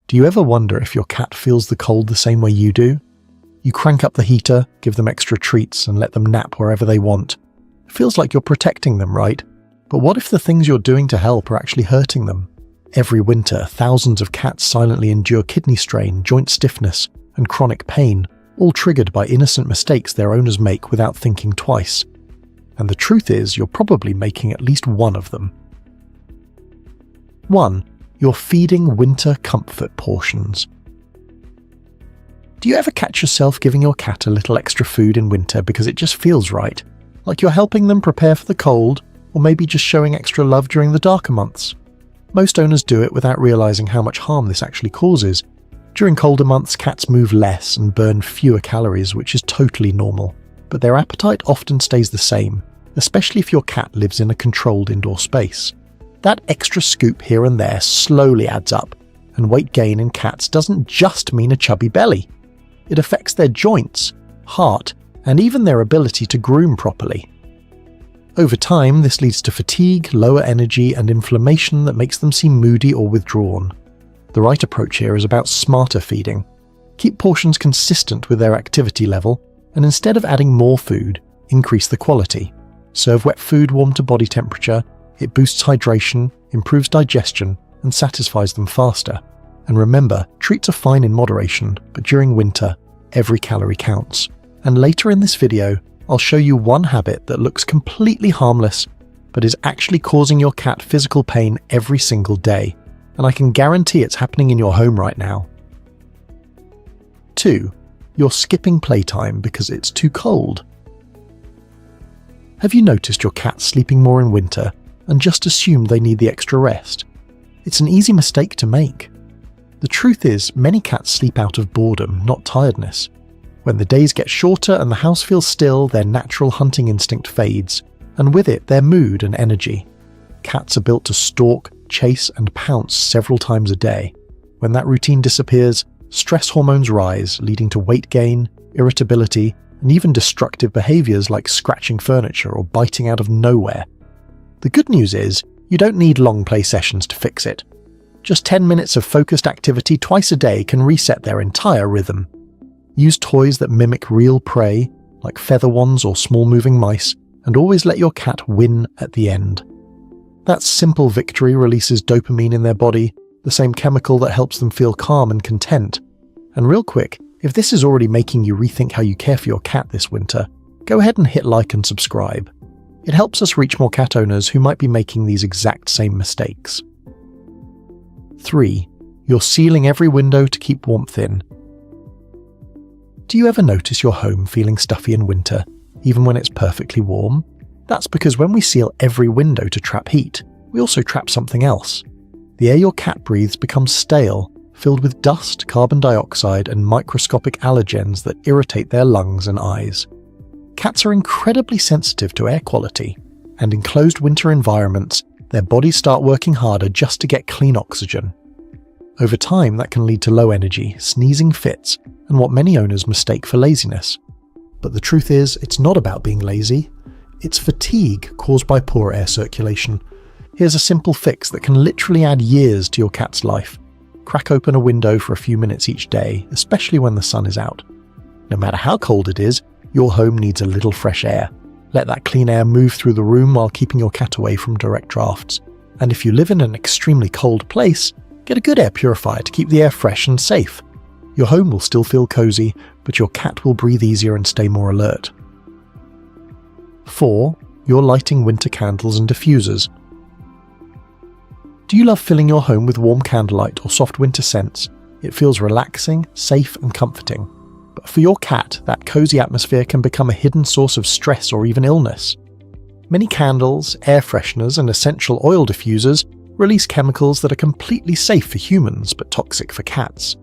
Do you ever wonder if your cat feels the cold the same way you do? You crank up the heater, give them extra treats, and let them nap wherever they want. It feels like you're protecting them, right? But what if the things you're doing to help are actually hurting them? Every winter, thousands of cats silently endure kidney strain, joint stiffness, and chronic pain, all triggered by innocent mistakes their owners make without thinking twice. And the truth is, you're probably making at least one of them. 1. You're feeding winter comfort portions. Do you ever catch yourself giving your cat a little extra food in winter because it just feels right? Like you're helping them prepare for the cold, or maybe just showing extra love during the darker months? Most owners do it without realizing how much harm this actually causes. During colder months, cats move less and burn fewer calories, which is totally normal. But their appetite often stays the same, especially if your cat lives in a controlled indoor space. That extra scoop here and there slowly adds up, and weight gain in cats doesn't just mean a chubby belly. It affects their joints, heart, and even their ability to groom properly. Over time, this leads to fatigue, lower energy, and inflammation that makes them seem moody or withdrawn. The right approach here is about smarter feeding. Keep portions consistent with their activity level, and instead of adding more food, increase the quality. Serve wet food warm to body temperature. It boosts hydration, improves digestion, and satisfies them faster. And remember, treats are fine in moderation, but during winter, every calorie counts. And later in this video, I'll show you one habit that looks completely harmless, but is actually causing your cat physical pain every single day. And I can guarantee it's happening in your home right now. 2. You're skipping playtime because it's too cold. Have you noticed your cat sleeping more in winter and just assumed they need the extra rest? It's an easy mistake to make. The truth is, many cats sleep out of boredom, not tiredness. When the days get shorter and the house feels still, their natural hunting instinct fades, and with it, their mood and energy. Cats are built to stalk, chase, and pounce several times a day. When that routine disappears, stress hormones rise, leading to weight gain, irritability, and even destructive behaviors like scratching furniture or biting out of nowhere. The good news is, you don't need long play sessions to fix it. Just 10 minutes of focused activity twice a day can reset their entire rhythm. Use toys that mimic real prey, like feather wands or small moving mice, and always let your cat win at the end. That simple victory releases dopamine in their body, the same chemical that helps them feel calm and content. And real quick, if this is already making you rethink how you care for your cat this winter, go ahead and hit like and subscribe. It helps us reach more cat owners who might be making these exact same mistakes. 3. You're sealing every window to keep warmth in. Do you ever notice your home feeling stuffy in winter, even when it's perfectly warm? That's because when we seal every window to trap heat, we also trap something else. The air your cat breathes becomes stale, filled with dust, carbon dioxide, and microscopic allergens that irritate their lungs and eyes. Cats are incredibly sensitive to air quality, and in closed winter environments, their bodies start working harder just to get clean oxygen. Over time, that can lead to low energy, sneezing fits, and what many owners mistake for laziness. But the truth is, it's not about being lazy. It's fatigue caused by poor air circulation. Here's a simple fix that can literally add years to your cat's life. Crack open a window for a few minutes each day, especially when the sun is out. No matter how cold it is, your home needs a little fresh air. Let that clean air move through the room while keeping your cat away from direct drafts. And if you live in an extremely cold place, get a good air purifier to keep the air fresh and safe. Your home will still feel cozy, but your cat will breathe easier and stay more alert. 4. You're lighting winter candles and diffusers. Do you love filling your home with warm candlelight or soft winter scents? It feels relaxing, safe, and comforting. But for your cat, that cozy atmosphere can become a hidden source of stress or even illness. Many candles, air fresheners, and essential oil diffusers release chemicals that are completely safe for humans but toxic for cats.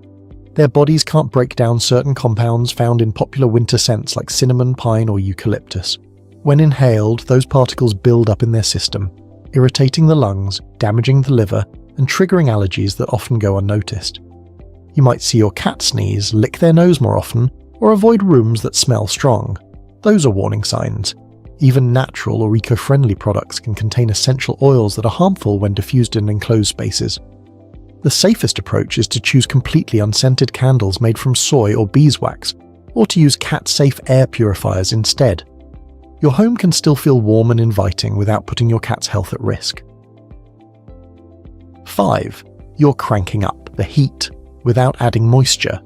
Their bodies can't break down certain compounds found in popular winter scents like cinnamon, pine, or eucalyptus. When inhaled, those particles build up in their system, irritating the lungs, damaging the liver, and triggering allergies that often go unnoticed. You might see your cat sneeze, lick their nose more often, or avoid rooms that smell strong. Those are warning signs. Even natural or eco-friendly products can contain essential oils that are harmful when diffused in enclosed spaces. The safest approach is to choose completely unscented candles made from soy or beeswax, or to use cat-safe air purifiers instead. Your home can still feel warm and inviting without putting your cat's health at risk. 5. You're cranking up the heat without adding moisture.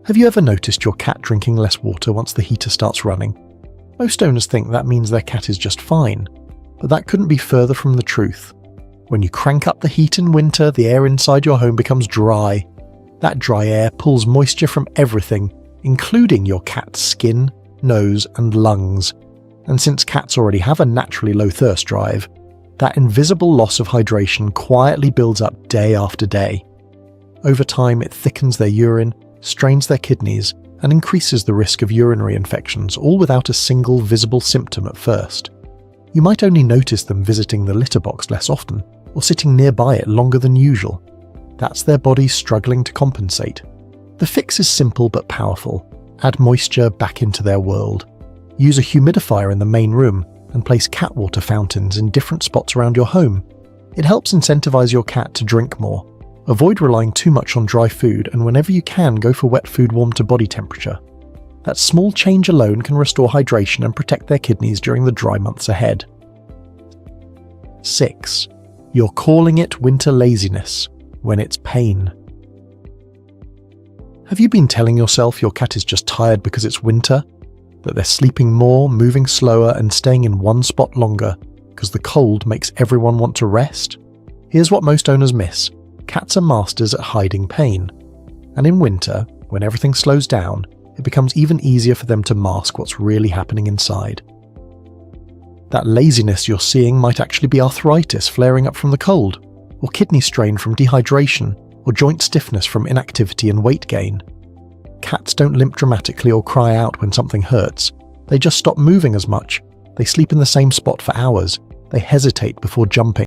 Have you ever noticed your cat drinking less water once the heater starts running? Most owners think that means their cat is just fine, but that couldn't be further from the truth. When you crank up the heat in winter, the air inside your home becomes dry. That dry air pulls moisture from everything, including your cat's skin, nose, and lungs. And since cats already have a naturally low thirst drive, that invisible loss of hydration quietly builds up day after day. Over time, it thickens their urine, strains their kidneys, and increases the risk of urinary infections, all without a single visible symptom at first. You might only notice them visiting the litter box less often, or sitting nearby it longer than usual. That's their body struggling to compensate. The fix is simple but powerful. Add moisture back into their world. Use a humidifier in the main room and place cat water fountains in different spots around your home. It helps incentivize your cat to drink more. Avoid relying too much on dry food, and whenever you can, go for wet food warm to body temperature. That small change alone can restore hydration and protect their kidneys during the dry months ahead. 6. You're calling it winter laziness when it's pain. Have you been telling yourself your cat is just tired because it's winter? That they're sleeping more, moving slower, and staying in one spot longer because the cold makes everyone want to rest? Here's what most owners miss. Cats are masters at hiding pain. And in winter, when everything slows down, it becomes even easier for them to mask what's really happening inside. That laziness you're seeing might actually be arthritis flaring up from the cold, or kidney strain from dehydration, or joint stiffness from inactivity and weight gain. Cats don't limp dramatically or cry out when something hurts. They just stop moving as much. They sleep in the same spot for hours. They hesitate before jumping.